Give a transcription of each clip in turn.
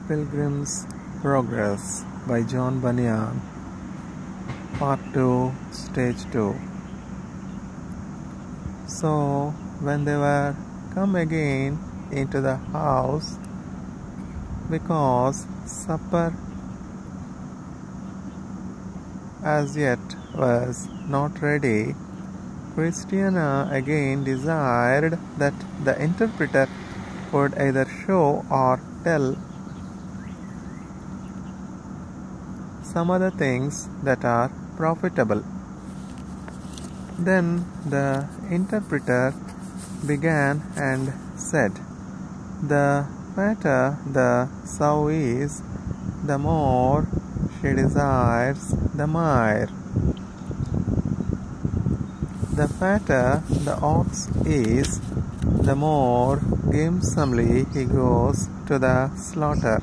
Pilgrim's Progress by John Bunyan, Part 2, Stage 2. So, when they were come again into the house, because supper as yet was not ready, Christiana again desired that the interpreter would either show or tell some other things that are profitable. Then the interpreter began and said, "The fatter the sow is, the more she desires the mire. The fatter the ox is, the more gamesomely he goes to the slaughter,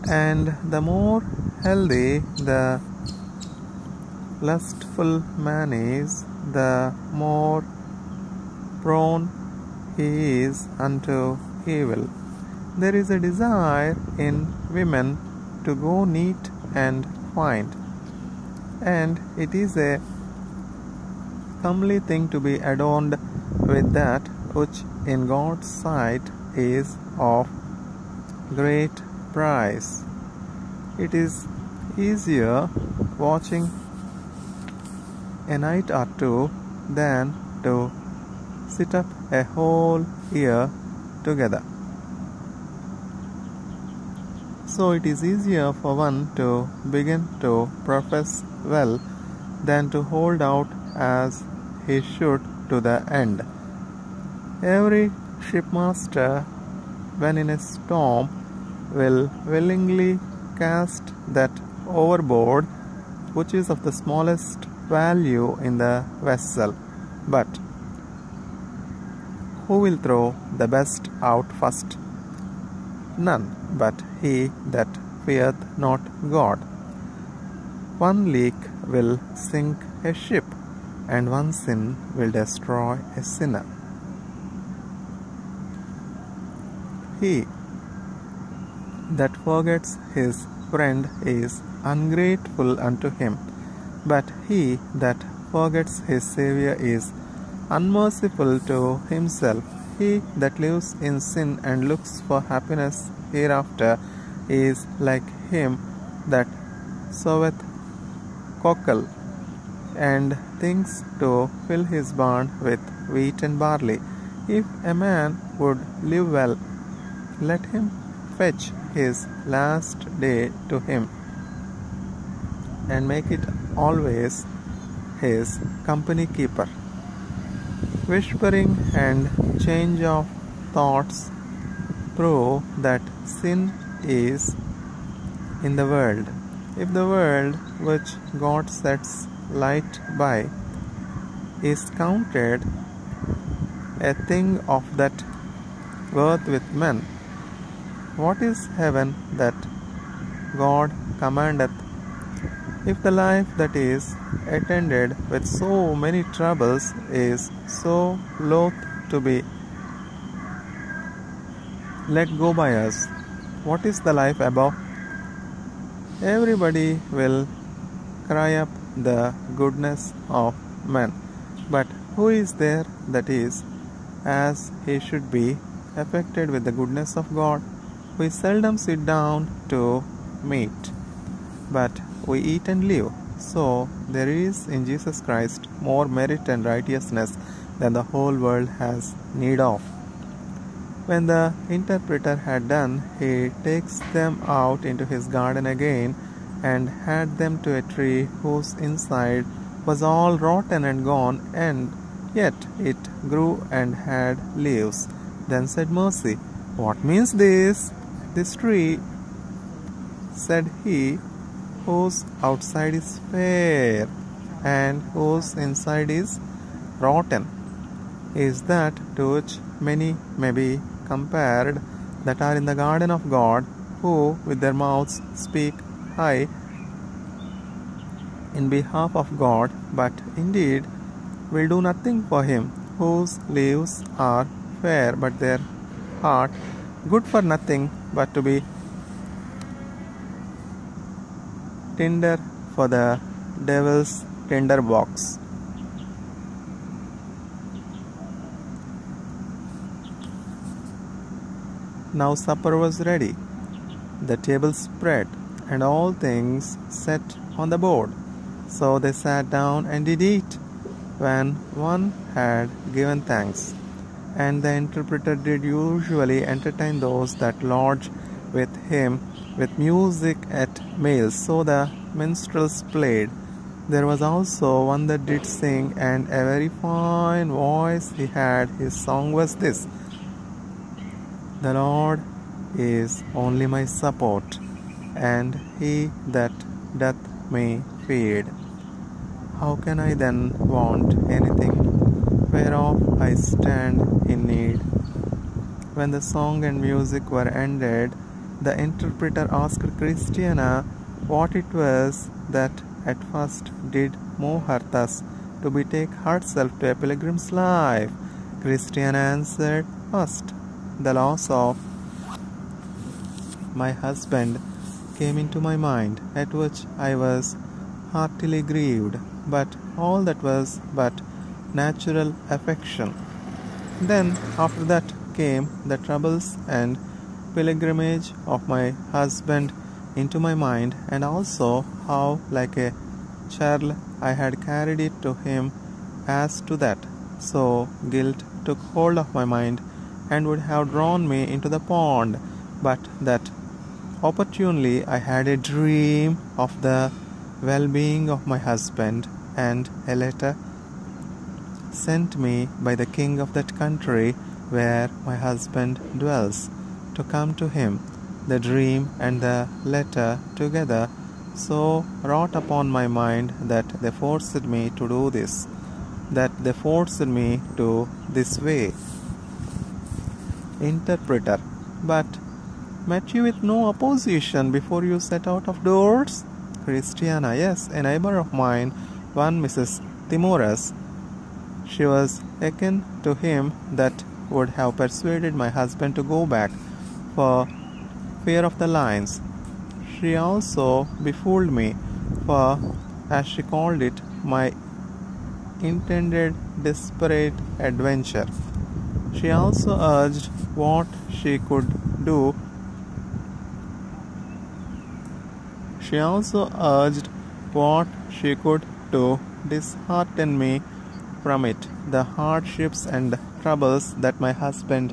and the more healthy the lustful man is, the more prone he is unto evil. There is a desire in women to go neat and fine, and it is a comely thing to be adorned with that which in God's sight is of great price. It is easier watching a night or two than to sit up a whole year together. So it is easier for one to begin to profess well than to hold out as he should to the end. Every shipmaster, when in a storm, will willingly cast that overboard which is of the smallest value in the vessel. But who will throw the best out first? None but he that feareth not God. One leak will sink a ship, and one sin will destroy a sinner. He that forgets his friend is ungrateful unto him, but he that forgets his Saviour is unmerciful to himself. He that lives in sin and looks for happiness hereafter is like him that soweth cockle, and thinks to fill his barn with wheat and barley. If a man would live well, let him fetch his last day to him, and make it always his company keeper. Whispering and change of thoughts prove that sin is in the world. If the world which God sets light by is counted a thing of that worth with men, what is heaven that God commandeth? If the life that is attended with so many troubles is so loath to be let go by us, what is the life above? Everybody will cry up the goodness of men, but who is there that is, as he should be, affected with the goodness of God? We seldom sit down to meat, but we eat and live. So there is in Jesus Christ more merit and righteousness than the whole world has need of. When the interpreter had done, he takes them out into his garden again, and had them to a tree whose inside was all rotten and gone, and yet it grew and had leaves. Then said Mercy, "What means this? This tree," said he, "whose outside is fair, and whose inside is rotten, is that to which many may be compared that are in the garden of God, who with their mouths speak high in behalf of God, but indeed will do nothing for him, whose leaves are fair, but their heart good for nothing but to be tinder for the devil's tinder box. Now supper was ready, the table spread, and all things set on the board. So they sat down and did eat. When one had given thanks, and the interpreter did usually entertain those that lodged with him with music at meals, so the minstrels played. There was also one that did sing, and a very fine voice he had. His song was this: "The Lord is only my support, and he that doth me feed. How can I then want anything whereof I stand in need?" When the song and music were ended, the interpreter asked Christiana what it was that at first did move her thus to betake herself to a pilgrim's life. Christiana answered, "First, the loss of my husband came into my mind, at which I was heartily grieved, but all that was but natural affection. Then after that came the troubles and pilgrimage of my husband into my mind, and also how like a child I had carried it to him as to that. So guilt took hold of my mind and would have drawn me into the pond, but that opportunely I had a dream of the well-being of my husband, and a letter sent me by the king of that country where my husband dwells, to come to him. The dream and the letter together so wrought upon my mind that they forced me to do this, this way." Interpreter: But met you with no opposition before you set out of doors? Christiana: Yes, a neighbor of mine, one Mrs. Timoras. She was akin to him that would have persuaded my husband to go back for fear of the lions. She also befooled me for, as she called it, my intended desperate adventure. She also urged what she could do. She also urged what she could to dishearten me from it, the hardships and troubles that my husband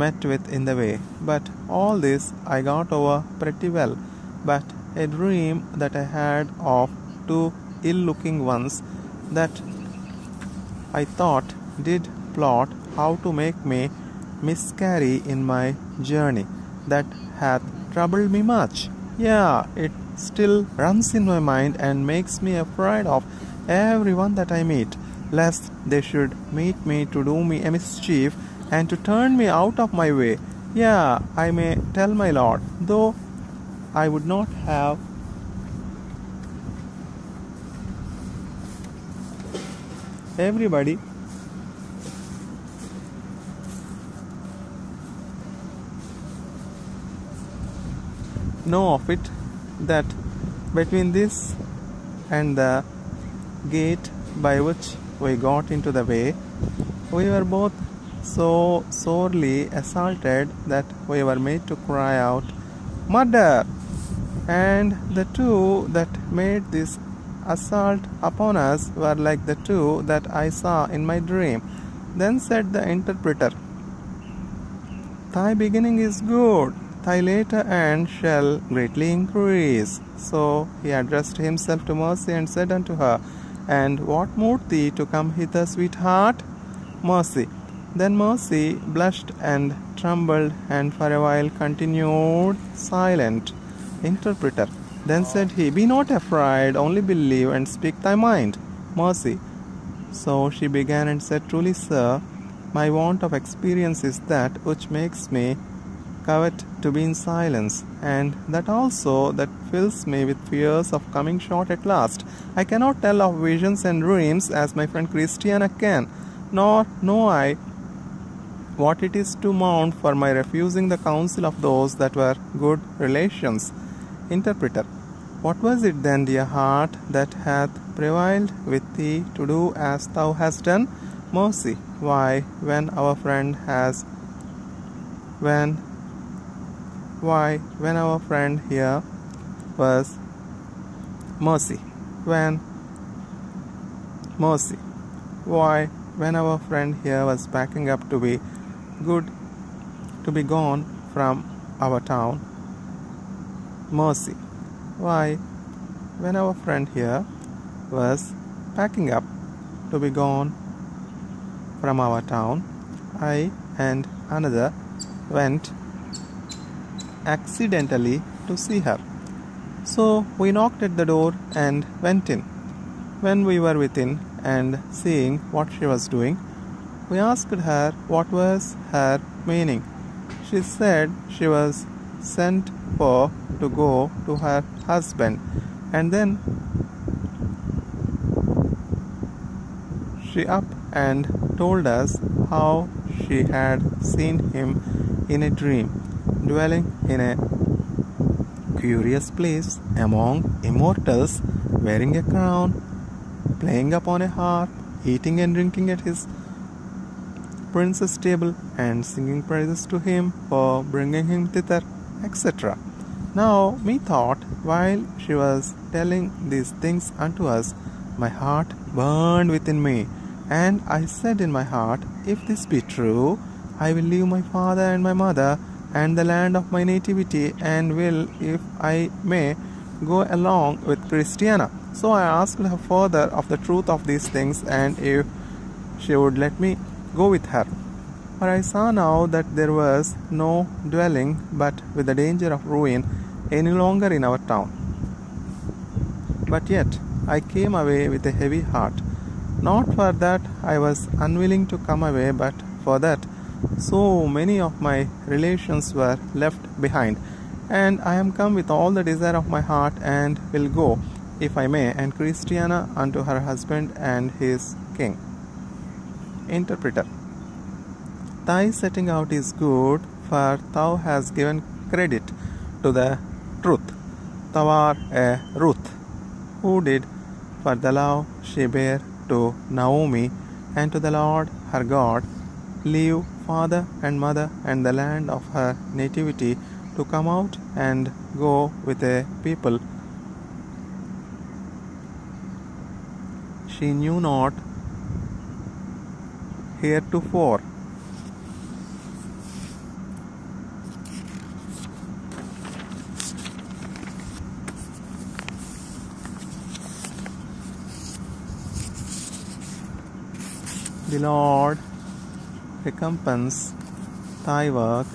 met with in the way. But all this I got over pretty well. But a dream that I had of two ill-looking ones that I thought did plot how to make me miscarry in my journey, that hath troubled me much. Yeah, it still runs in my mind and makes me afraid of everyone that I meet, lest they should meet me to do me a mischief and to turn me out of my way. Yeah, I may tell my Lord, though I would not have everybody know of it, that between this and the gate by which we got into the way, we were both so sorely assaulted that we were made to cry out, "Murder!" And the two that made this assault upon us were like the two that I saw in my dream. Then said the interpreter, "Thy beginning is good, thy later end shall greatly increase." So he addressed himself to Mercy and said unto her, "And what moved thee to come hither, sweetheart?" Mercy: Then Mercy blushed and trembled, and for a while continued silent. Interpreter: Then said he, "Be not afraid, only believe and speak thy mind." Mercy: So she began and said, "Truly, sir, my want of experience is that which makes me covet to be in silence, and that also that fills me with fears of coming short at last. I cannot tell of visions and dreams as my friend Christiana can, nor know I what it is to mount for my refusing the counsel of those that were good relations." Interpreter: What was it then, dear heart, that hath prevailed with thee to do as thou hast done? Mercy. Why, when our friend here was mercy. Mercy. Why, when our friend here was packing up to be gone from our town. Mercy. Why, when our friend here was packing up to be gone from our town, I and another went accidentally to see her. So we knocked at the door and went in. When we were within and seeing what she was doing, we asked her what was her meaning. She said she was sent for to go to her husband, and then she up and told us how she had seen him in a dream, dwelling in a curious place among immortals, wearing a crown, playing upon a harp, eating and drinking at his prince's table, and singing praises to him for bringing him thither, etc. Now methought, while she was telling these things unto us, my heart burned within me, and I said in my heart, if this be true, I will leave my father and my mother and the land of my nativity, and will, if I may, go along with Christiana. So I asked her further of the truth of these things, and if she would let me go with her. For I saw now that there was no dwelling but with the danger of ruin any longer in our town. But yet I came away with a heavy heart, not for that I was unwilling to come away, but for that so many of my relations were left behind, and I am come with all the desire of my heart, and will go, if I may, and Christiana unto her husband and his king. Interpreter. Thy setting out is good, for thou hast given credit to the truth. Thou art a Ruth, who did, for the love she bare to Naomi and to the Lord her God, leave father and mother and the land of her nativity to come out and go with a people she knew not heretofore. The Lord recompense thy work,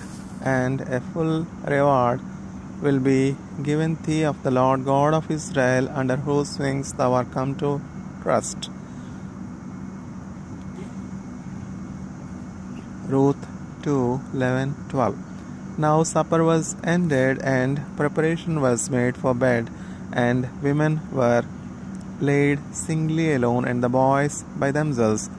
and a full reward will be given thee of the Lord God of Israel, under whose wings thou art come to trust. Ruth 2:11-12. Now supper was ended, and preparation was made for bed, and women were laid singly alone, and the boys by themselves.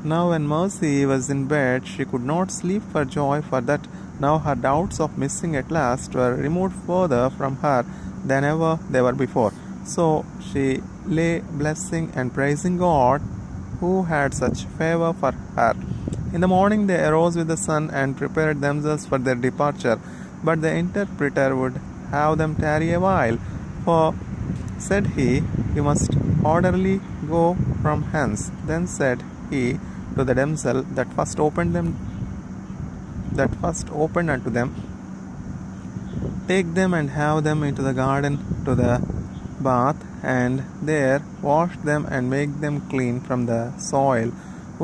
Now when Mercy was in bed, she could not sleep for joy, for that now her doubts of missing at last were removed further from her than ever they were before. So she lay blessing and praising God, who had such favor for her. In the morning they arose with the sun, and prepared themselves for their departure. But the interpreter would have them tarry a while. For, said he, you must orderly go from hence. Then said he to the damsel that first opened unto them, take them and have them into the garden to the bath, and there wash them and make them clean from the soil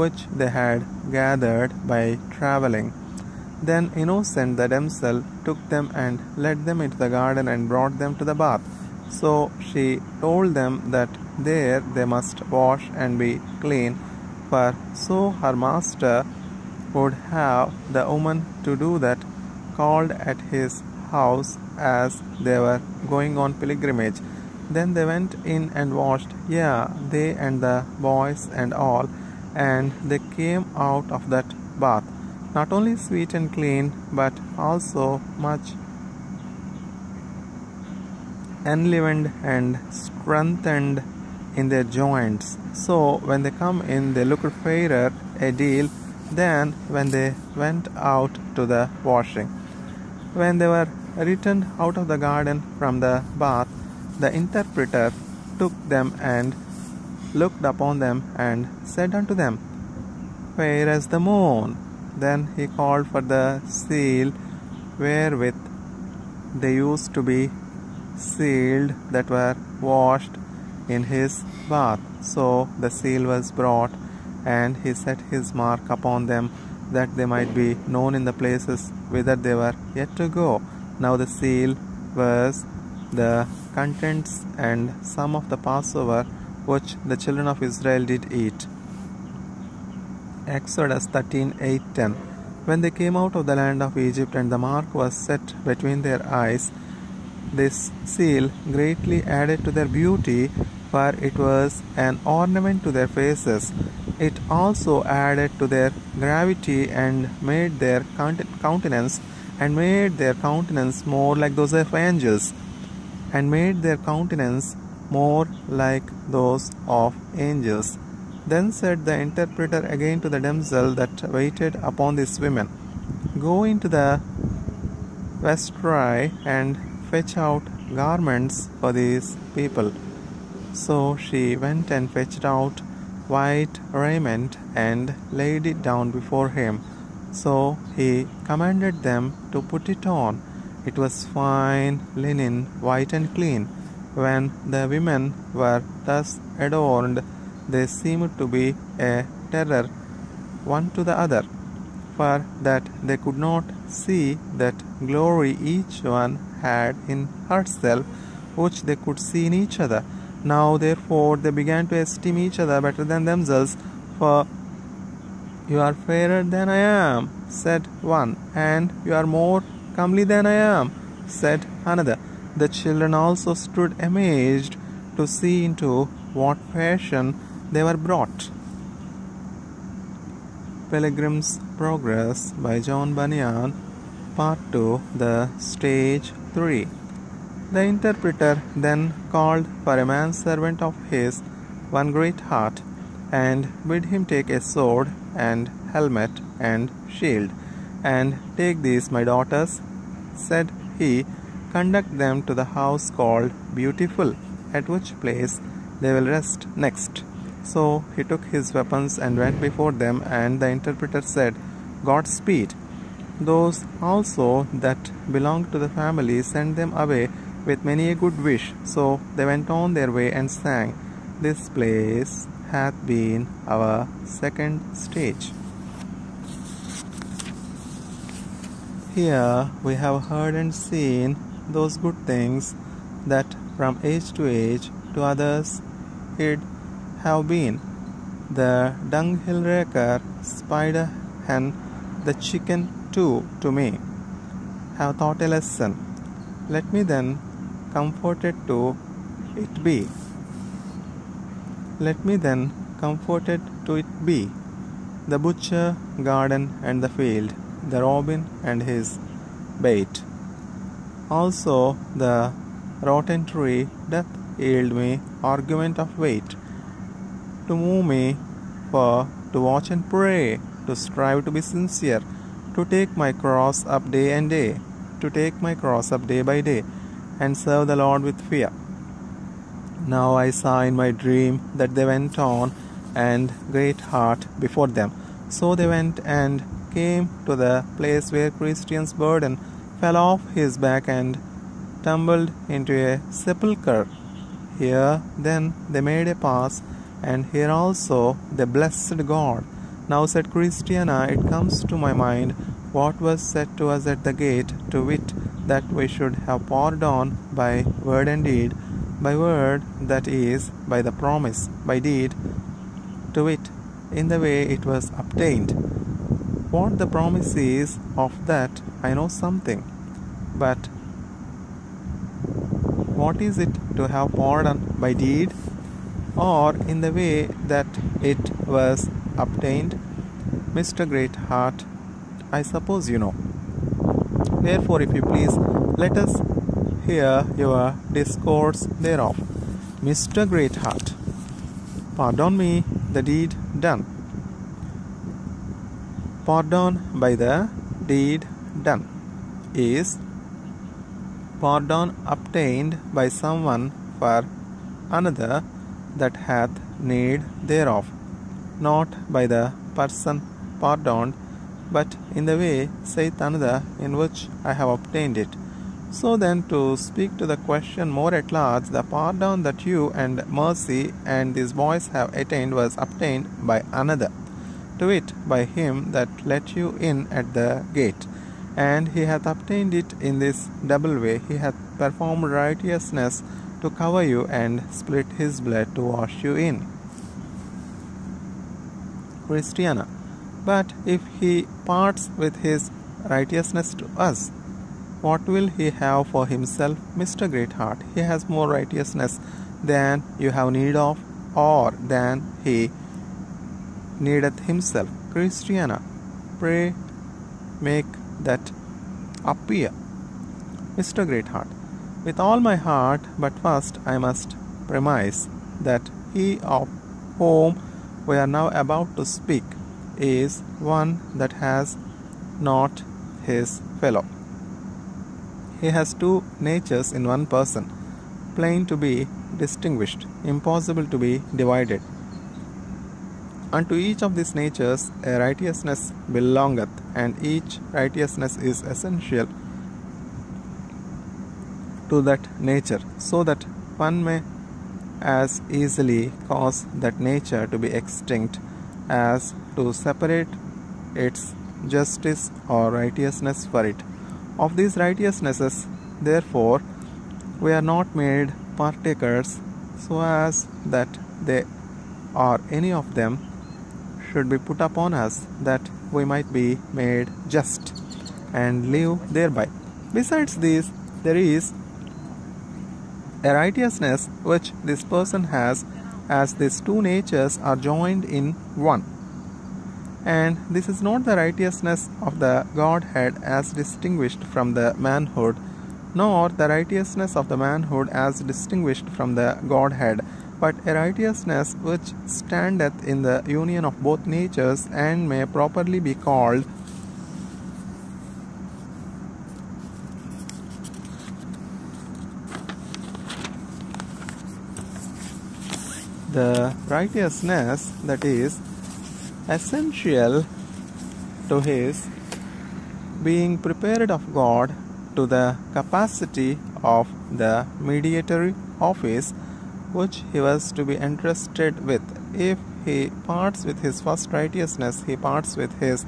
which they had gathered by traveling. Then Innocent the damsel took them and led them into the garden and brought them to the bath. So she told them that there they must wash and be clean, for so her master would have the woman to do that called at his house as they were going on pilgrimage. Then they went in and washed, yea, they and the boys and all, and they came out of that bath, not only sweet and clean, but also much enlivened and strengthened in their joints. So when they come in, they looked fairer a deal than when they went out to the washing. When they were returned out of the garden from the bath, the interpreter took them and looked upon them and said unto them, Fair as the moon. Then he called for the seal wherewith they used to be sealed that were washed in his bath. So the seal was brought, and he set his mark upon them, that they might be known in the places whither they were yet to go. Now the seal was the contents and some of the Passover which the children of Israel did eat. Exodus 13:8-10. When they came out of the land of Egypt, and the mark was set between their eyes, this seal greatly added to their beauty, for it was an ornament to their faces. It also added to their gravity and made their countenance more like those of angels, Then said the interpreter again to the damsel that waited upon these women, Go into the vestry and fetch out garments for these people. So she went and fetched out white raiment and laid it down before him. So he commanded them to put it on. It was fine linen, white and clean. When the women were thus adorned, they seemed to be a terror one to the other, for that they could not see that glory each one had in herself, which they could see in each other. Now therefore they began to esteem each other better than themselves. For you are fairer than I am, said one, and you are more comely than I am, said another. The children also stood amazed to see into what fashion they were brought. Pilgrim's Progress by John Bunyan, Part 2, the Stage 3. The interpreter then called for a manservant of his, one great heart, and bid him take a sword and helmet and shield. And take these, my daughters, said he, conduct them to the house called Beautiful, at which place they will rest next. So he took his weapons and went before them, and the interpreter said, Godspeed. Those also that belonged to the family sent them away with many a good wish. So they went on their way and sang, This place hath been our second stage. Here we have heard and seen those good things that from age to age to others it have been. The dunghill raker, spider hen, the chicken too, to me, have taught a lesson. Let me then comforted to it be. Let me then comforted to it be. The butcher, garden, and the field, the robin and his bait. Also the rotten tree doth yield me argument of weight, to move me for to watch and pray, to strive to be sincere, to take my cross up day and day, to take my cross up day by day, and serve the Lord with fear. Now I saw in my dream that they went on, and great heart before them. So they went and came to the place where Christian's burden fell off his back and tumbled into a sepulchre. Here then they made a pass, and here also they blessed God. Now, said Christiana, it comes to my mind what was said to us at the gate, to wit, that we should have poured on by word and deed, by word, that is, by the promise, by deed, to wit, in the way it was obtained. What the promise is, of that I know something, but what is it to have poured on by deed, or in the way that it was obtained? Mr. Greatheart, I suppose you know. Therefore, if you please, let us hear your discourse thereof. Mr. Greatheart, pardon me the deed done. Pardon by the deed done is pardon obtained by someone for another that hath need thereof, not by the person pardoned, but in the way, saith another, in which I have obtained it. So then, to speak to the question more at large, the pardon that you and mercy and these boys have attained was obtained by another, to wit, by him that let you in at the gate. And he hath obtained it in this double way. He hath performed righteousness to cover you, and split his blood to wash you in. Christiana. But if he parts with his righteousness to us, what will he have for himself, Mr. Greatheart? He has more righteousness than you have need of, or than he needeth himself. Christiana. Pray make that appear. Mr. Greatheart. With all my heart, but first I must premise that he of whom we are now about to speak is one that has not his fellow. He has two natures in one person, plain to be distinguished, impossible to be divided. Unto each of these natures a righteousness belongeth, and each righteousness is essential to that nature, so that one may as easily cause that nature to be extinct as to separate its justice or righteousness for it. Of these righteousnesses, therefore, we are not made partakers, so as that they or any of them should be put upon us, that we might be made just and live thereby. Besides this, there is a righteousness which this person has, as these two natures are joined in one. And this is not the righteousness of the Godhead as distinguished from the manhood, nor the righteousness of the manhood as distinguished from the Godhead, but a righteousness which standeth in the union of both natures, and may properly be called the righteousness that is essential to his being prepared of God to the capacity of the mediatory office which he was to be entrusted with. If he parts with his first righteousness, he parts with his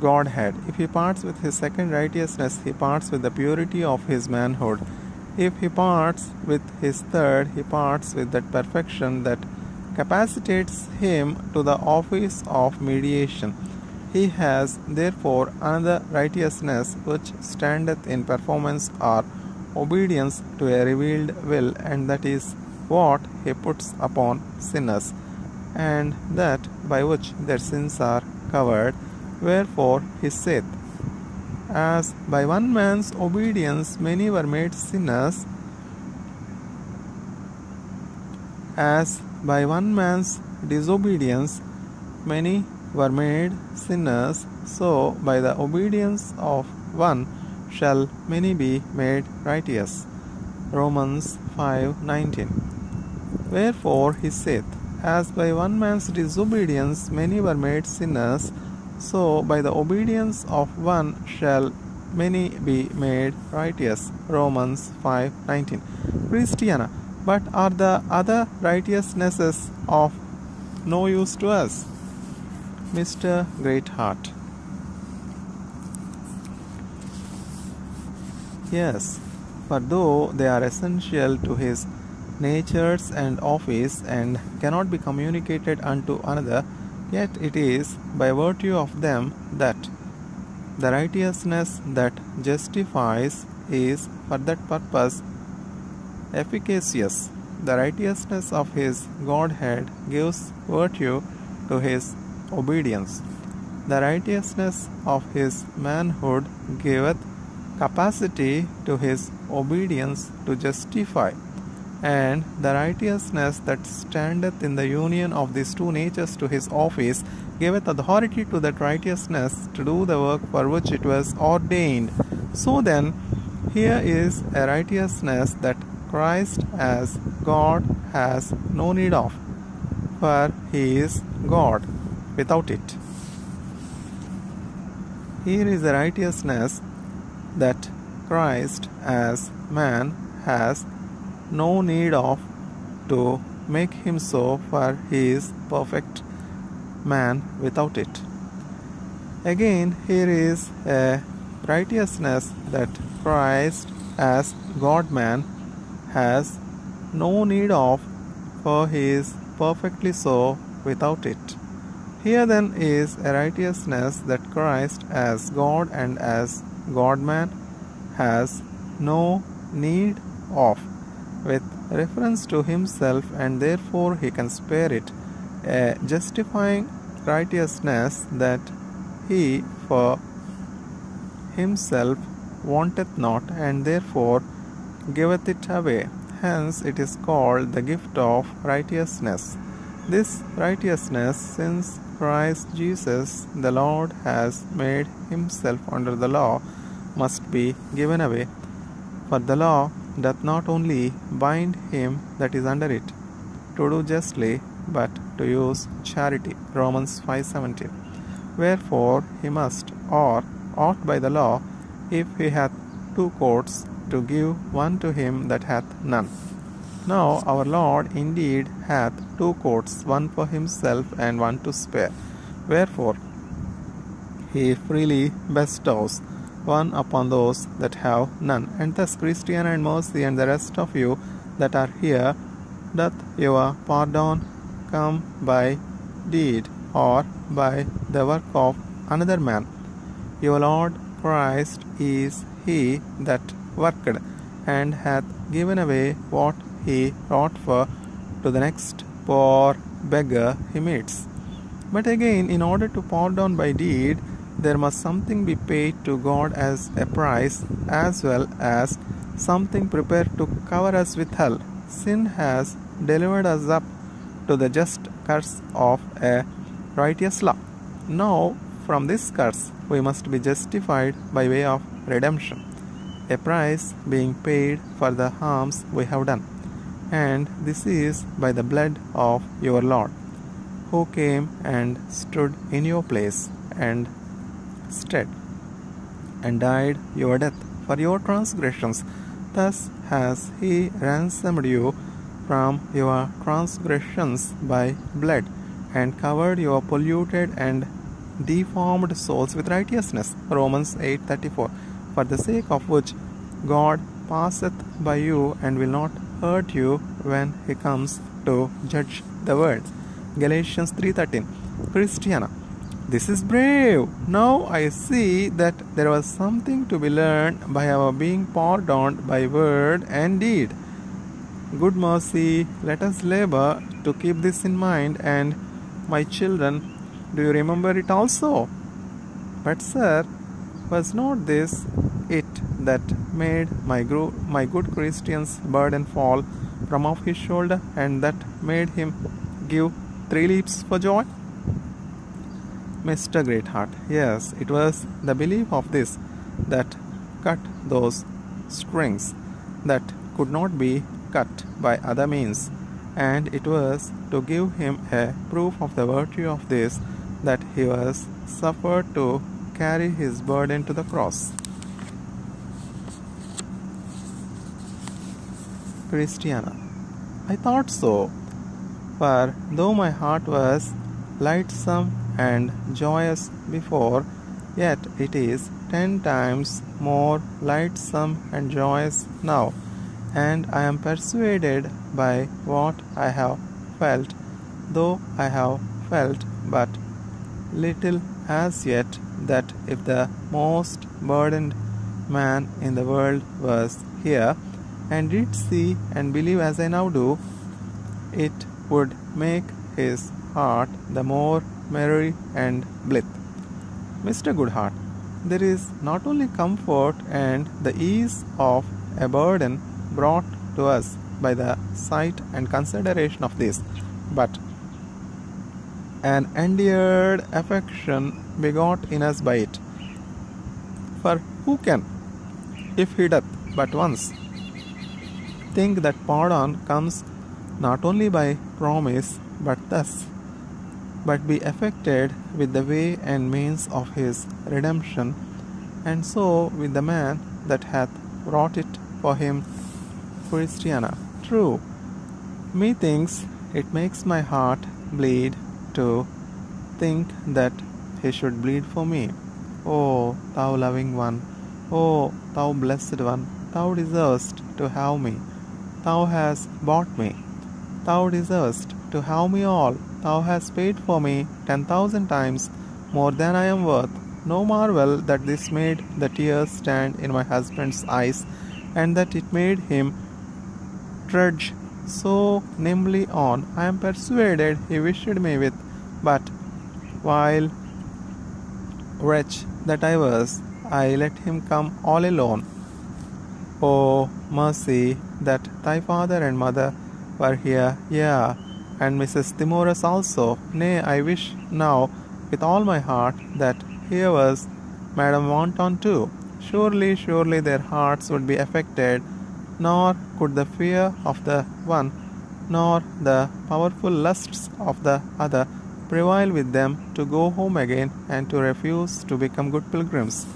Godhead. If he parts with his second righteousness, he parts with the purity of his manhood. If he parts with his third, he parts with that perfection that capacitates him to the office of mediation. He has therefore another righteousness which standeth in performance or obedience to a revealed will, and that is what he puts upon sinners, and that by which their sins are covered. Wherefore he saith, as by one man's obedience many were made sinners, as by one man's disobedience many were made sinners, so by the obedience of one shall many be made righteous. Romans 5:19. Wherefore he saith, as by one man's disobedience many were made sinners, so by the obedience of one shall many be made righteous. Romans 5:19. Christiana. But are the other righteousnesses of no use to us? Mr. Greatheart. Yes, for though they are essential to his natures and office, and cannot be communicated unto another, yet it is by virtue of them that the righteousness that justifies is for that purpose efficacious. The righteousness of his Godhead gives virtue to his obedience. The righteousness of his manhood giveth capacity to his obedience to justify, and the righteousness that standeth in the union of these two natures to his office, giveth authority to that righteousness to do the work for which it was ordained. So then, here is a righteousness that Christ as God has no need of, for he is God without it. Here is a righteousness that Christ as man has no need of to make him so, for he is perfect man without it. Again, here is a righteousness that Christ as God-man has no need of, for he is perfectly so without it. Here then is a righteousness that Christ as God and as God-man has no need of with reference to himself, and therefore he can spare it, a justifying righteousness that he for himself wanteth not, and therefore giveth it away. Hence it is called the gift of righteousness. This righteousness, since Christ Jesus the Lord has made himself under the law, must be given away. For the law doth not only bind him that is under it to do justly, but to use charity. Romans 5:17. Wherefore he must, or ought by the law, if he hath two coats, to give one to him that hath none. Now our Lord indeed hath two coats, one for himself and one to spare. Wherefore he freely bestows one upon those that have none. And thus Christian and Mercy and the rest of you that are here, doth your pardon come by deed or by the work of another man? Your Lord Christ is he that worked, and hath given away what he wrought for to the next poor beggar he meets. But again, in order to pardon by deed, there must something be paid to God as a price, as well as something prepared to cover us with hell. Sin has delivered us up to the just curse of a righteous law. Now, from this curse, we must be justified by way of redemption, a price being paid for the harms we have done. And this is by the blood of your Lord, who came and stood in your place, and stead, and died your death for your transgressions. Thus has he ransomed you from your transgressions by blood, and covered your polluted and deformed souls with righteousness. Romans 8:34. For the sake of which God passeth by you, and will not hurt you when he comes to judge the world. Galatians 3:13. Christiana, this is brave. Now I see that there was something to be learned by our being pardoned by word and deed. Good Mercy, let us labor to keep this in mind. And my children, do you remember it also? But sir, was not this it that made my good Christian's burden fall from off his shoulder, and that made him give 3 leaps for joy? Mr. Greatheart, yes, it was the belief of this that cut those strings that could not be cut by other means, and it was to give him a proof of the virtue of this that he was suffered to carry his burden to the cross. Christiana, I thought so, for though my heart was lightsome and joyous before, yet it is 10 times more lightsome and joyous now, and I am persuaded by what I have felt, though I have felt but little as yet, that if the most burdened man in the world was here, and did see and believe as I now do, it would make his heart the more merry and blithe. Mr. Goodheart, there is not only comfort and the ease of a burden brought to us by the sight and consideration of this, but an endeared affection begot in us by it. For who can, if he doth but once, think that pardon comes not only by promise but be effected with the way and means of his redemption, and so with the man that hath wrought it for him, Christiana. True, methinks it makes my heart bleed to think that he should bleed for me. O thou loving one, O thou blessed one, thou deservest to have me. Thou hast bought me. Thou deservest to have me all. Thou hast paid for me 10,000 times more than I am worth. No marvel that this made the tears stand in my husband's eyes, and that it made him trudge so nimbly on. I am persuaded he wished me with, but while, wretch that I was, I let him come all alone. O mercy that thy father and mother were here, yea, and Mrs. Timoris also. Nay, I wish now with all my heart that here was Madame Wanton too. Surely, surely their hearts would be affected, nor could the fear of the one, nor the powerful lusts of the other prevail with them to go home again and to refuse to become good pilgrims.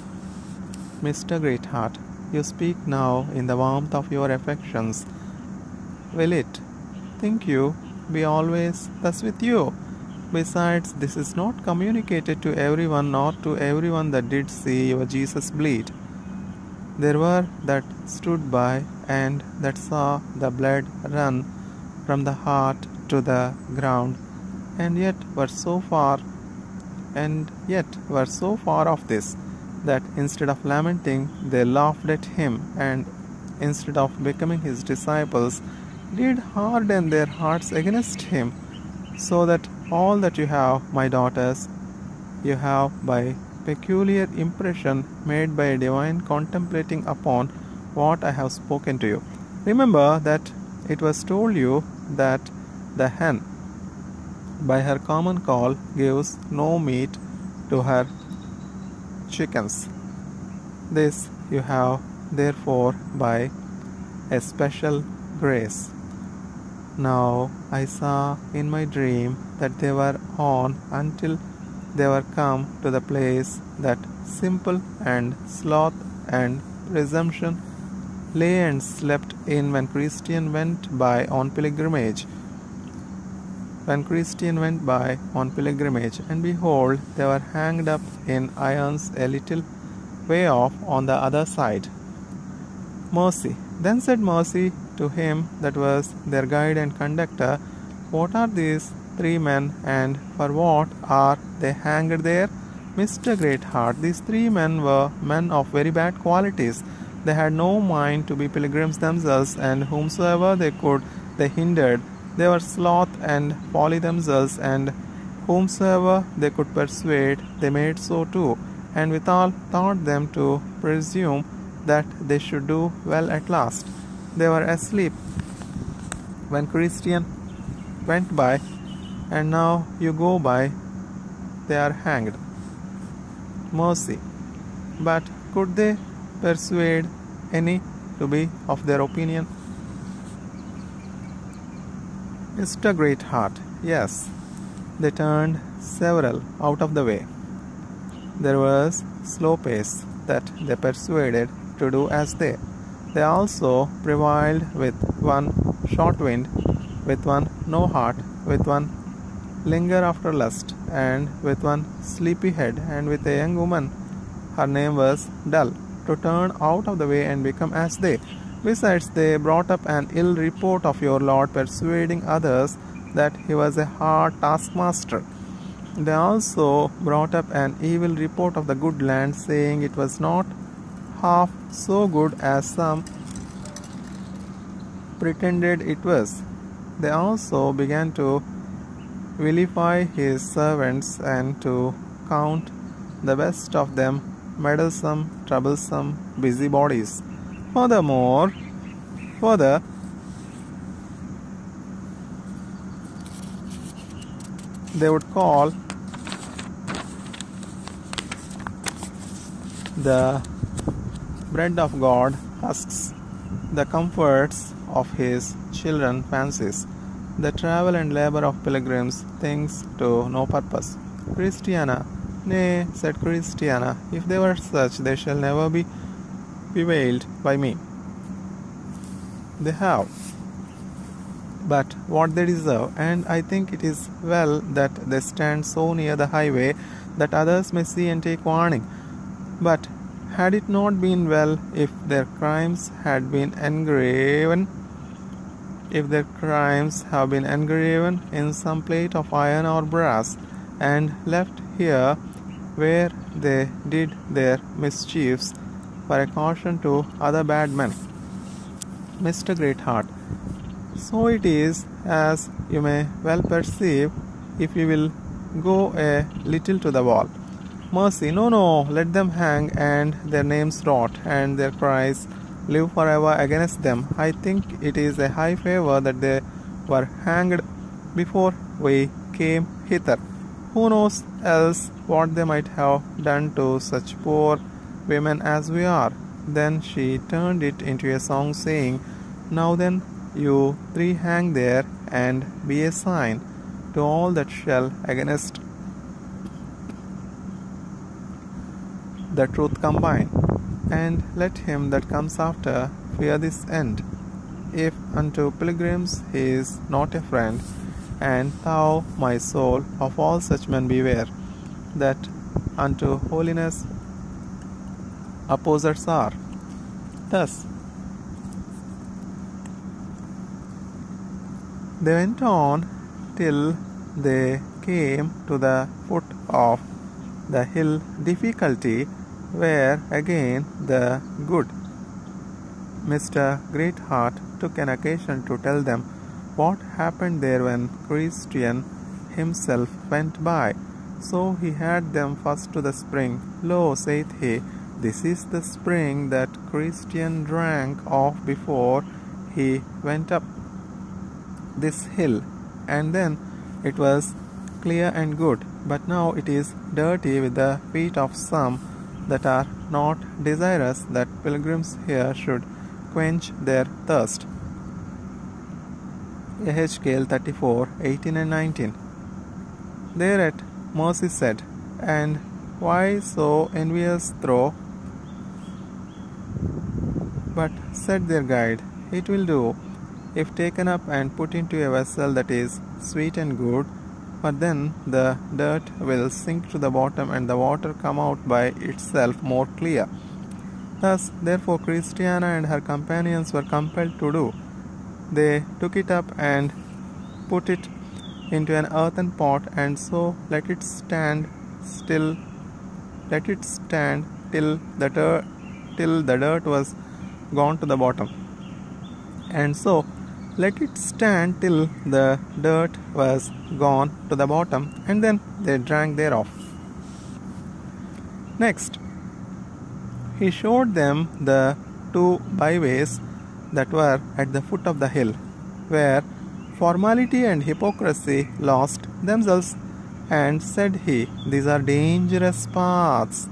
Mr. Greatheart, you speak now in the warmth of your affections. Will it, think you, be always thus with you? Besides, this is not communicated to everyone, nor to everyone that did see your Jesus bleed. There were that stood by, and that saw the blood run from the heart to the ground, and yet were so far off this, that instead of lamenting, they laughed at him, and instead of becoming his disciples, did harden their hearts against him, so that all that you have, my daughters, you have by peculiar impression made by a divine contemplating upon what I have spoken to you. Remember that it was told you that the hen, by her common call, gives no meat to her chickens. This you have therefore by a special grace. Now I saw in my dream that they were on until they were come to the place that simple and sloth and presumption lay and slept in when Christian went by on pilgrimage. And behold, they were hanged up in irons a little way off on the other side. Mercy. Then said Mercy to him that was their guide and conductor, what are these three men, and for what are they hanged there? Mr. Greatheart, these three men were men of very bad qualities. They had no mind to be pilgrims themselves, and whomsoever they could, they hindered. They were sloth and folly themselves, and whomsoever they could persuade, they made so too, and withal taught them to presume that they should do well at last. They were asleep when Christian went by, and now you go by, they are hanged. Mercy. But could they persuade any to be of their opinion? Mr. Greatheart. Yes, they turned several out of the way. There was slow pace that they persuaded to do as they. They also prevailed with one short wind, with one no heart, with one linger after lust, and with one sleepy head, and with a young woman, her name was Dull, to turn out of the way and become as they. Besides, they brought up an ill report of your Lord, persuading others that he was a hard taskmaster. They also brought up an evil report of the good land, saying it was not half so good as some pretended it was. They also began to vilify his servants, and to count the best of them meddlesome, troublesome busybodies. Further, they would call the bread of God husks, the comforts of his children fancies, the travel and labor of pilgrims things to no purpose. Christiana, nay, said Christiana, if they were such, they shall never be bewailed by me. They have but what they deserve, and I think it is well that they stand so near the highway that others may see and take warning. But had it not been well if their crimes have been engraven in some plate of iron or brass, and left here where they did their mischiefs for a caution to other bad men? Mr. Greatheart, so it is, as you may well perceive, if you will go a little to the wall. Mercy, no, let them hang, and their names rot, and their cries live forever against them. I think it is a high favour that they were hanged before we came hither. Who knows else what they might have done to such poor women as we are? Then she turned it into a song, saying, Now then, you three hang there, and be a sign to all that shall against the truth combine, and let him that comes after fear this end. If unto pilgrims he is not a friend, and thou, my soul, of all such men beware, that unto holiness opposers are. Thus they went on till they came to the foot of the hill Difficulty, where again the good Mr. Greatheart took an occasion to tell them what happened there when Christian himself went by. So he had them first to the spring. Lo, saith he, this is the spring that Christian drank of before he went up this hill, and then it was clear and good, but now it is dirty with the feet of some that are not desirous that pilgrims here should quench their thirst. A.H.K.L. 34, 18 and 19. Thereat Mercy said, And why so envious through? But said their guide, It will do, if taken up and put into a vessel that is sweet and good, but then the dirt will sink to the bottom and the water come out by itself more clear. Thus, therefore, Christiana and her companions were compelled to do. They took it up and put it into an earthen pot, and so let it stand till the dirt was gone to the bottom. And so let it stand till the dirt was gone to the bottom, and then they drank thereof. Next, he showed them the two byways that were at the foot of the hill, where formality and hypocrisy lost themselves, and said he, These are dangerous paths.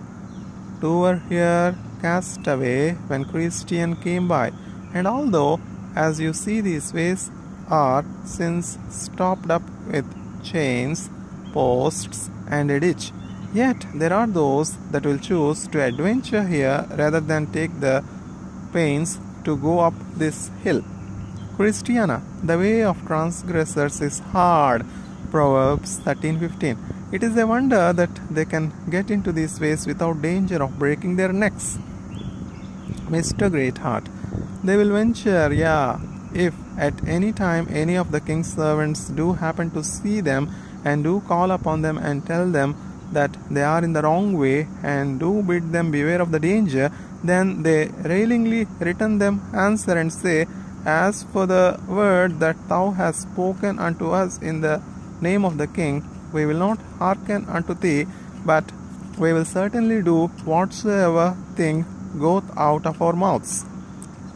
Two were here cast away when Christian came by, and although, as you see, these ways are since stopped up with chains, posts, and a ditch, yet there are those that will choose to adventure here rather than take the pains to go up this hill. Christiana, the way of transgressors is hard. Proverbs 13:15. It is a wonder that they can get into these ways without danger of breaking their necks. Mr. Greatheart, they will venture, if at any time any of the king's servants do happen to see them, and do call upon them and tell them that they are in the wrong way, and do bid them beware of the danger, then they railingly return them answer and say, As for the word that thou hast spoken unto us in the name of the king, we will not hearken unto thee, but we will certainly do whatsoever thing goeth out of our mouths.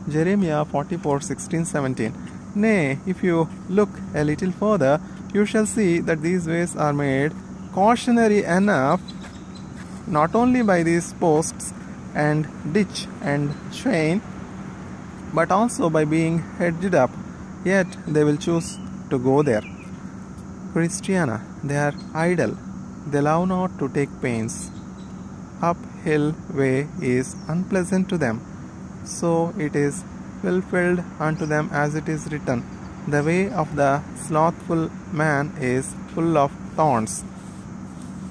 Jeremiah 44:16-17. Nay, if you look a little further, you shall see that these ways are made cautionary enough, not only by these posts and ditch and chain, but also by being hedged up, yet they will choose to go there. Christiana, they are idle, they love not to take pains. Uphill way is unpleasant to them, so it is fulfilled unto them as it is written, the way of the slothful man is full of thorns.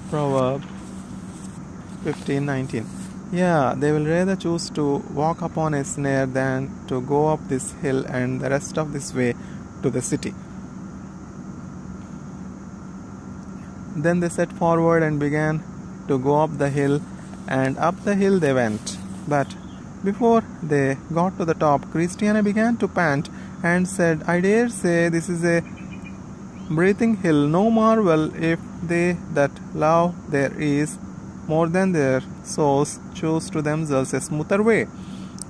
Proverb 15:19. Yeah, they will rather choose to walk upon a snare than to go up this hill and the rest of this way to the city. Then they set forward and began to go up the hill, and up the hill they went. But before they got to the top, Christiana began to pant and said, I dare say this is a breathing hill. No marvel if they that love their ease more than their souls choose to themselves a smoother way.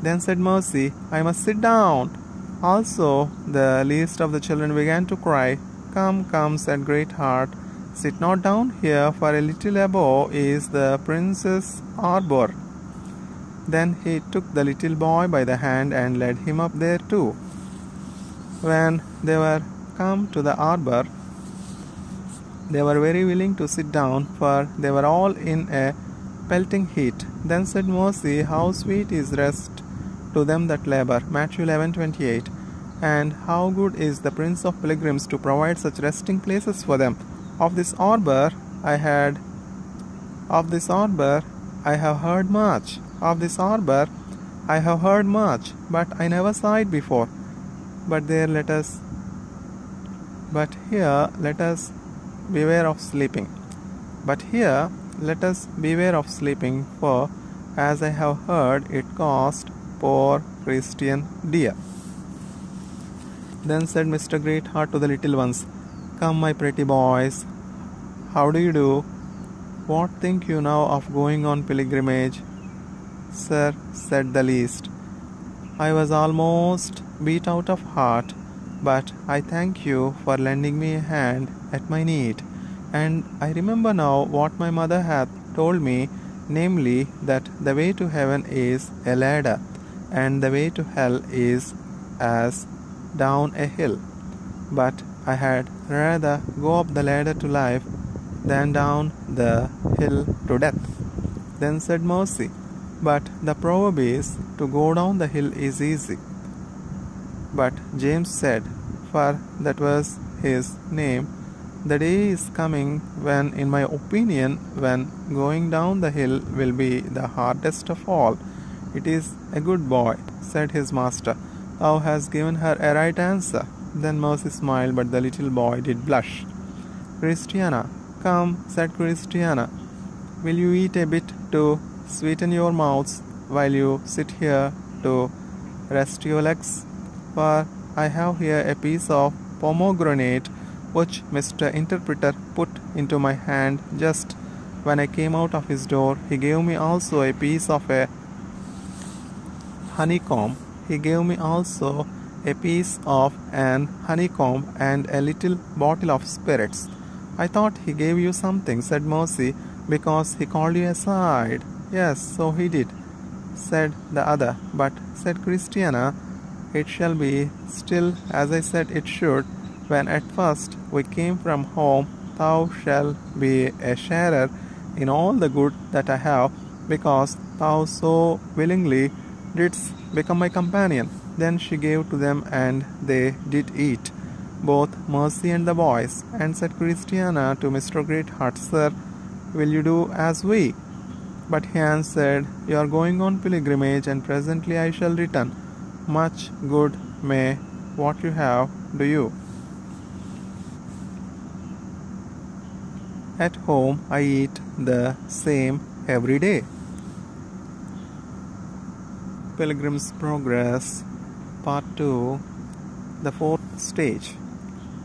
Then said Mercy, I must sit down. Also the least of the children began to cry, Come, come, said Greatheart, sit not down here, for a little above is the prince's arbor. Then he took the little boy by the hand and led him up there too. When they were come to the arbor, they were very willing to sit down, for they were all in a pelting heat. Then said Mercy, How sweet is rest to them that labor. Matthew 11:28. And how good is the Prince of Pilgrims to provide such resting places for them. Of this arbor I have heard much. Of this arbor I have heard much, but I never saw it before. But here let us beware of sleeping. For as I have heard, it cost poor Christian dear. Then said Mr. Greatheart to the little ones, Come, my pretty boys, how do you do? What think you now of going on pilgrimage? Sir, said the least, I was almost beat out of heart, but I thank you for lending me a hand at my need. And I remember now what my mother hath told me, namely, that the way to heaven is a ladder, and the way to hell is as down a hill. But I had rather go up the ladder to life than down the hill to death. Then said Mercy, But the proverb is, to go down the hill is easy. But James said, for that was his name, the day is coming when, in my opinion, when going down the hill will be the hardest of all. It is a good boy, said his master. Thou hast given her a right answer. Then Mercy smiled, but the little boy did blush. Christiana, come, said Christiana, will you eat a bit to sweeten your mouths while you sit here to rest your legs? For I have here a piece of pomegranate which Mr. Interpreter put into my hand just when I came out of his door. He gave me also a piece of a honeycomb. And a little bottle of spirits. I thought he gave you something, said Mercy, because he called you aside. Yes, so he did, said the other. But, said Christiana, it shall be still as I said it should, when at first we came from home. Thou shalt be a sharer in all the good that I have, because thou so willingly didst become my companion. Then she gave to them, and they did eat, both Mercy and the boys. And said Christiana to Mr. Greatheart, Sir, will you do as we? But he answered, You are going on pilgrimage, and presently I shall return. Much good may what you have do you. At home I eat the same every day. Pilgrim's Progress, Part 2, the fourth stage.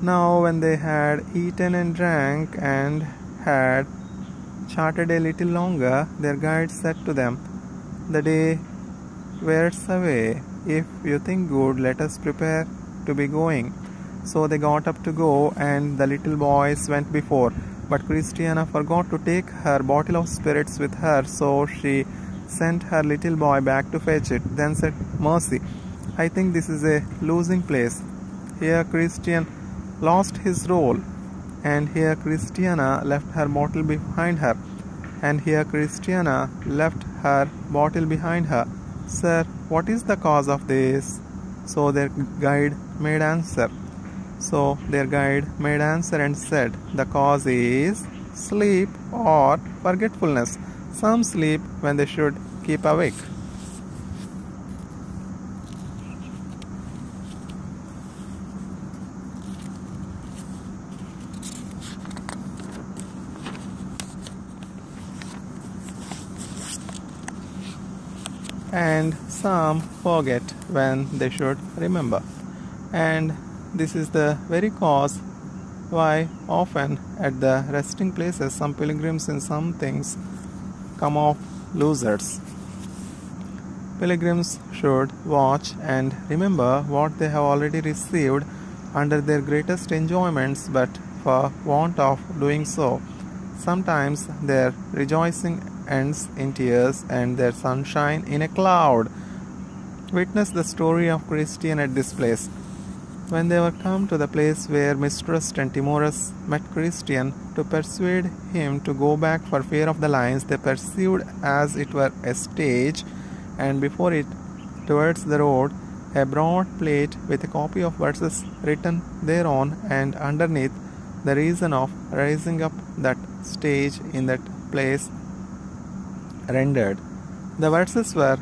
Now when they had eaten and drank and had chatted a little longer, their guide said to them, "The day wears away. If you think good, let us prepare to be going." So they got up to go, and the little boys went before. But Christiana forgot to take her bottle of spirits with her, so she sent her little boy back to fetch it. Then said Mercy, "I think this is a losing place." Here Christian lost his role, and here Christiana left her bottle behind her, and here Christiana left her bottle behind her. "Sir, what is the cause of this?" So their guide made answer. And said, "The cause is sleep or forgetfulness. Some sleep when they should keep awake." And some forget when they should remember. And this is the very cause why often at the resting places some pilgrims in some things come off losers. Pilgrims should watch and remember what they have already received under their greatest enjoyments, but for want of doing so, sometimes their rejoicing ends in tears and their sunshine in a cloud. Witness the story of Christian at this place. When they were come to the place where Mistrust and Timotheus met Christian to persuade him to go back for fear of the lions, they perceived as it were a stage, and before it, towards the road, a broad plate with a copy of verses written thereon, and underneath the reason of raising up that stage in that place rendered. The verses were,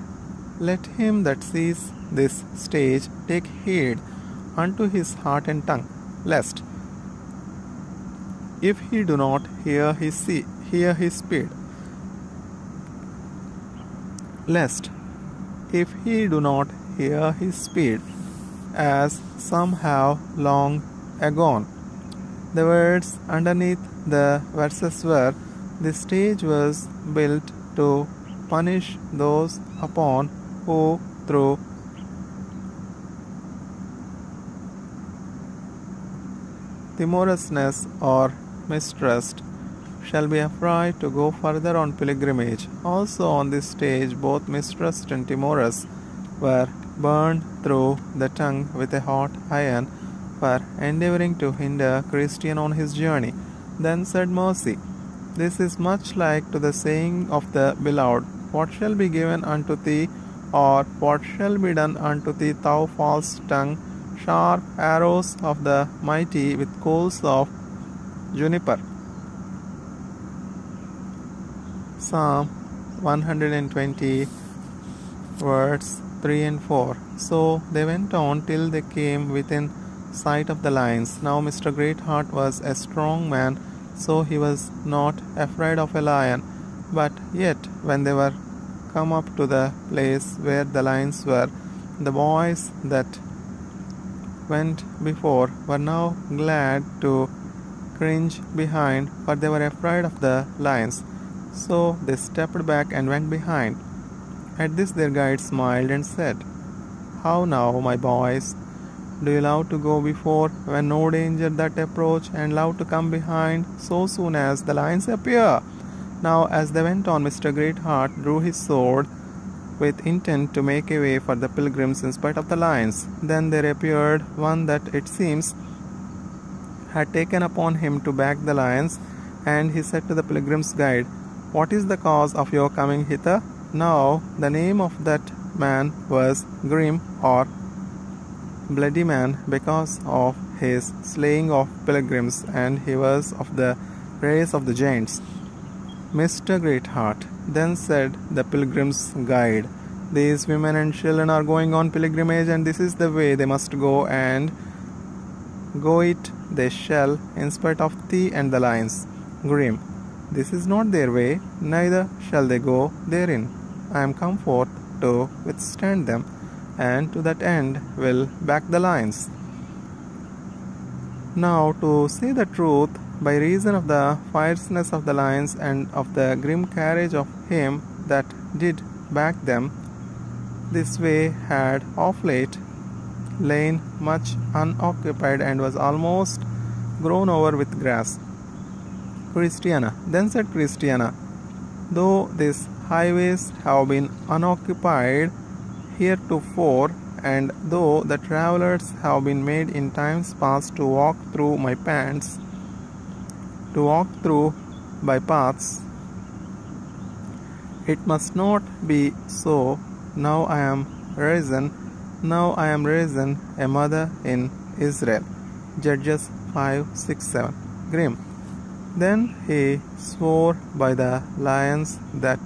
"Let him that sees this stage take heed unto his heart and tongue, lest if he do not hear his speed, lest if he do not hear his speed, as some have long agone." The words underneath the verses were, "The stage was built to punish those upon who through timorousness or mistrust shall be afraid to go further on pilgrimage." Also on this stage both Mistrust and Timotheus were burned through the tongue with a hot iron for endeavoring to hinder Christian on his journey. Then said Mercy, "This is much like to the saying of the beloved, What shall be given unto thee, or what shall be done unto thee, thou false tongue? Sharp arrows of the mighty with coals of juniper." Psalm 120 verse 3 and 4. So they went on till they came within sight of the lions. Now Mr. Greatheart was a strong man, so he was not afraid of a lion. But yet when they were come up to the place where the lions were, the boys that went before were now glad to cringe behind, for they were afraid of the lions. So they stepped back and went behind. At this their guide smiled and said, "How now, my boys? Do you love to go before when no danger that approach, and love to come behind so soon as the lions appear?" Now as they went on, Mr. Greatheart drew his sword with intent to make a way for the pilgrims in spite of the lions. Then there appeared one that it seems had taken upon him to back the lions, and he said to the pilgrim's guide, "What is the cause of your coming hither?" Now the name of that man was Grim, or Bloody Man, because of his slaying of pilgrims, and he was of the race of the giants. Mr. Greatheart, then said the pilgrim's guide, "These women and children are going on pilgrimage, and this is the way they must go, and go it they shall, in spite of thee and the lions." Grim, "This is not their way, neither shall they go therein. I am come forth to withstand them, and to that end will back the lions. Now, to say the truth, by reason of the fierceness of the lions and of the grim carriage of him that did back them, this way had of late lain much unoccupied and was almost grown over with grass. Christiana. Then said Christiana, though these highways have been unoccupied heretofore, and though the travellers have been made in times past to walk through by paths, it must not be so. Now I am risen, a mother in Israel. Judges 5:6-7. Grim. Then he swore by the lions that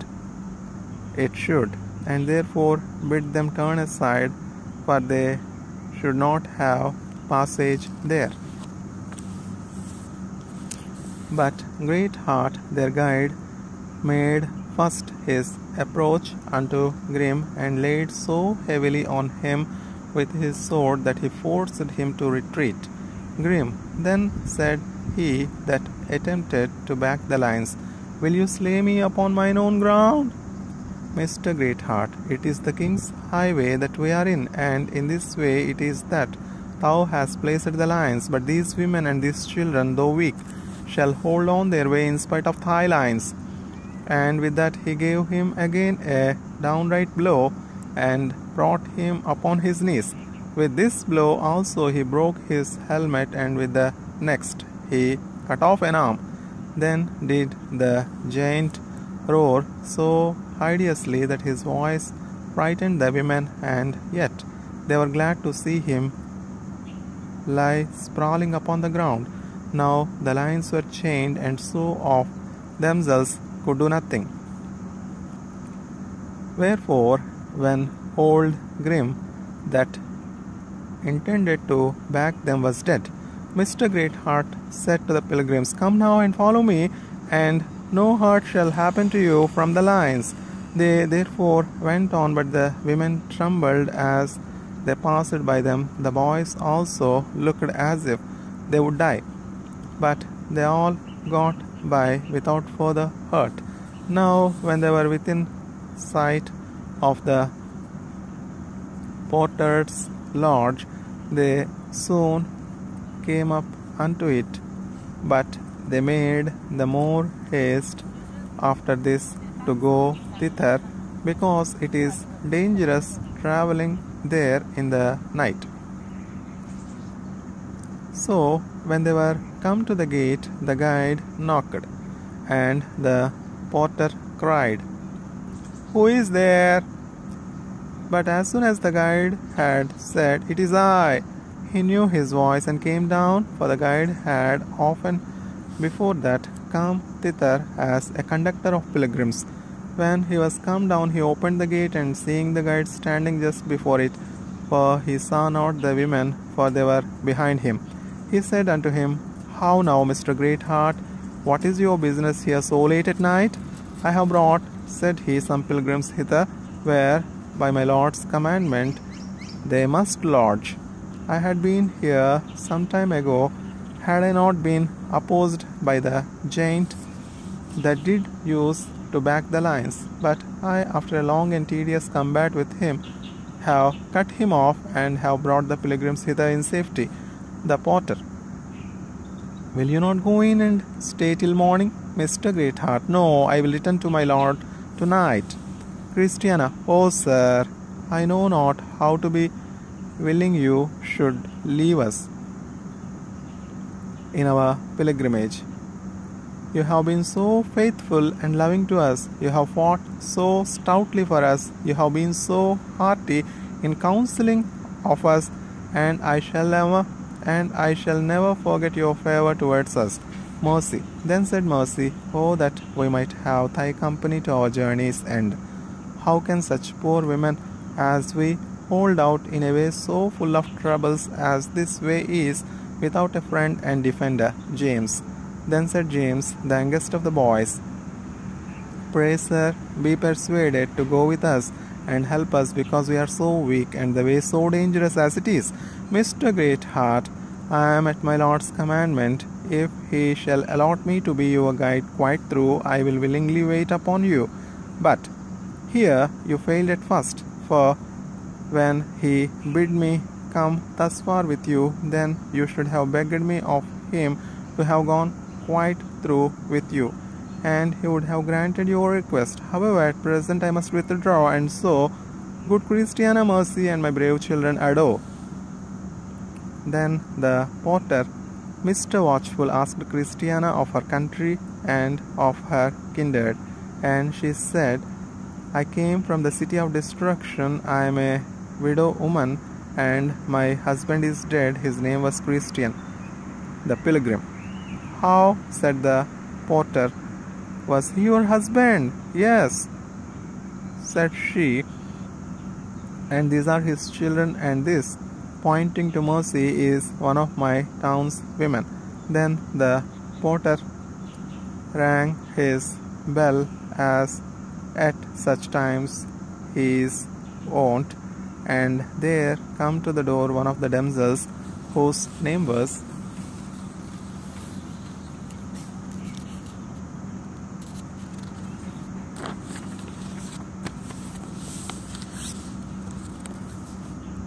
it should, and therefore bid them turn aside, for they should not have passage there. But Greatheart, their guide, made first his approach unto Grim, and laid so heavily on him with his sword that he forced him to retreat. Grim. Then said he that attempted to back the lions, will you slay me upon mine own ground? Mr. Greatheart, it is the king's highway that we are in, and in this way it is that thou hast placed the lions. But these women and these children, though weak, shall hold on their way in spite of thy lions. And with that he gave him again a downright blow, and brought him upon his knees. With this blow also he broke his helmet, and with the next he cut off an arm. Then did the giant roar so hideously that his voice frightened the women, and yet they were glad to see him lie sprawling upon the ground. Now the lions were chained, and so of themselves could do nothing. Wherefore, when old Grim, that intended to back them, was dead, Mr. Greatheart said to the pilgrims, come now and follow me, and no hurt shall happen to you from the lions. They therefore went on, but the women trembled as they passed by them. The boys also looked as if they would die, but they all got by without further hurt. Now when they were within sight of the porter's lodge, they soon came up unto it, but they made the more haste after this to go thither, because it is dangerous travelling there in the night. So when they were come to the gate, the guide knocked, and the porter cried, who is there? But as soon as the guide had said, it is I, he knew his voice, and came down, for the guide had often before that come thither as a conductor of pilgrims. When he was come down, he opened the gate, and seeing the guide standing just before it, for he saw not the women, for they were behind him, he said unto him, how now, Mr. Greatheart, what is your business here so late at night? I have brought, said he, some pilgrims hither, where, by my Lord's commandment, they must lodge. I had been here some time ago, had I not been opposed by the giant that did use to back the lions. But I, after a long and tedious combat with him, have cut him off, and have brought the pilgrims hither in safety. The porter. Will you not go in and stay till morning? Mr. Greatheart. No, I will return to my lord tonight. Christiana. Oh, sir, I know not how to be willing you should leave us in our pilgrimage. You have been so faithful and loving to us. You have fought so stoutly for us. You have been so hearty in counseling of us, and I shall never forget your favor towards us. Mercy. Then said Mercy, oh, that we might have thy company to our journey's end. How can such poor women as we hold out in a way so full of troubles as this way is, without a friend and defender? James. Then said James, the youngest of the boys, pray, sir, be persuaded to go with us and help us, because we are so weak, and the way so dangerous as it is. Mr. Greatheart, I am at my Lord's commandment. if he shall allot me to be your guide quite through, I will willingly wait upon you. But here you failed at first, for when he bid me come thus far with you, then you should have begged me of him to have gone quite through with you, and he would have granted your request. However, at present I must withdraw, and so, good Christiana, mercy, and my brave children, adore. Then the porter, Mr. Watchful, asked Christiana of her country and of her kindred, and she said, I came from the city of destruction. I am a widow woman, and my husband is dead. His name was Christian, the Pilgrim. How? Said the porter. Was he your husband? Yes, said she, and these are his children, and this, pointing to Mercy, is one of my town's women. Then the porter rang his bell, as at such times he is wont, and there come to the door one of the damsels, whose name was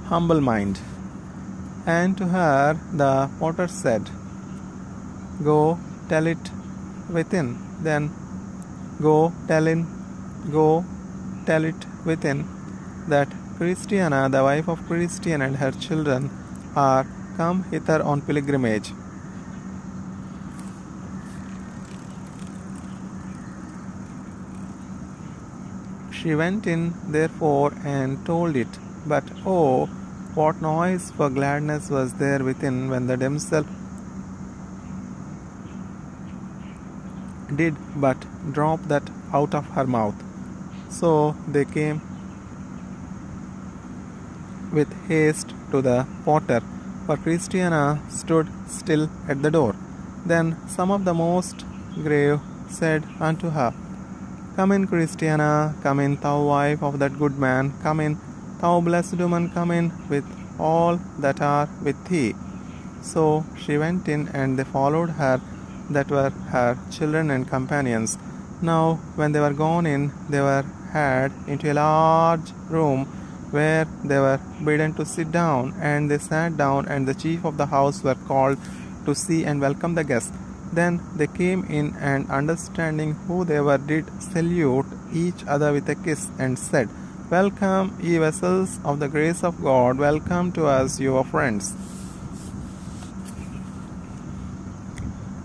Humble Mind. And to her the porter said, Go tell it within. Then go tell it within, that Christiana, the wife of Christian, and her children are come hither on pilgrimage. She went in therefore and told it. But oh, what noise for gladness was there within when the damsel did but drop that out of her mouth. So they came with haste to the porter, for Christiana stood still at the door. Then some of the most grave said unto her, Come in, Christiana, come in, thou wife of that good man, come in, thou blessed woman, come in with all that are with thee. So she went in, and they followed her, that were her children and companions. Now when they were gone in, they were had into a large room, where they were bidden to sit down, and they sat down, and the chief of the house were called to see and welcome the guests. Then they came in, and understanding who they were, did salute each other with a kiss, and said, Welcome, ye vessels of the grace of God, welcome to us, your friends.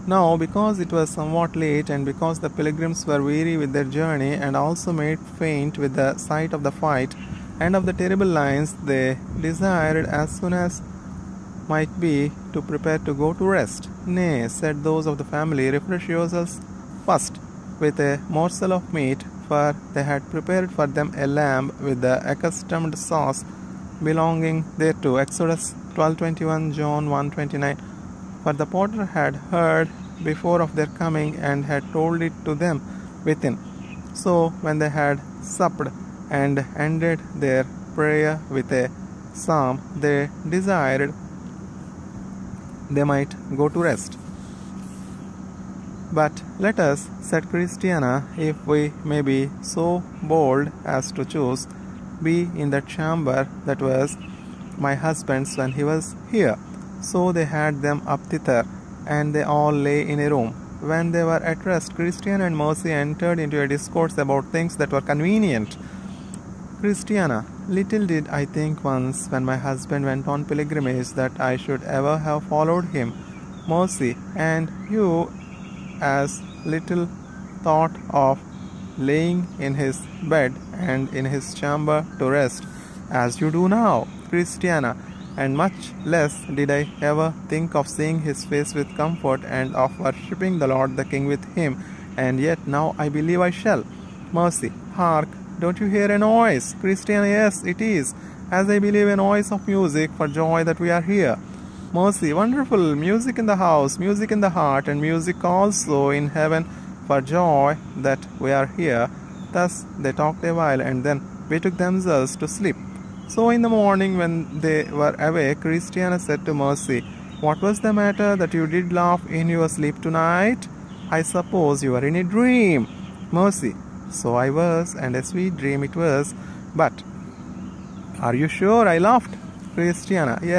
Now, because it was somewhat late, and because the pilgrims were weary with their journey, and also made faint with the sight of the fight and of the terrible lions, they desired as soon as might be to prepare to go to rest. Nay, said those of the family, refresh yourselves first with a morsel of meat, for they had prepared for them a lamb with the accustomed sauce belonging thereto. Exodus 12:21, John 1:29. For the porter had heard before of their coming, and had told it to them within. So when they had supped and ended their prayer with a psalm, they desired they might go to rest. But let us, said Christiana, if we may be so bold as to choose, be in that chamber that was my husband's when he was here. So they had them up thither, and they all lay in a room. When they were at rest, Christian and Mercy entered into a discourse about things that were convenient. Christiana, little did I think once, when my husband went on pilgrimage, that I should ever have followed him. Mercy, and you as little thought of laying in his bed and in his chamber to rest as you do now. Christiana, and much less did I ever think of seeing his face with comfort, and of worshipping the Lord the King with him, and yet now I believe I shall. Mercy, hark, don't you hear a noise? Christiana, yes, it is, as I believe, a noise of music for joy that we are here. Mercy, wonderful, music in the house, music in the heart, and music also in heaven for joy that we are here. Thus they talked a while, and then betook themselves to sleep. So in the morning, when they were awake, Christiana said to Mercy, What was the matter that you did laugh in your sleep tonight? I suppose you were in a dream. Mercy. So I was, and a sweet dream it was. But are you sure I laughed? Christiana. Yes.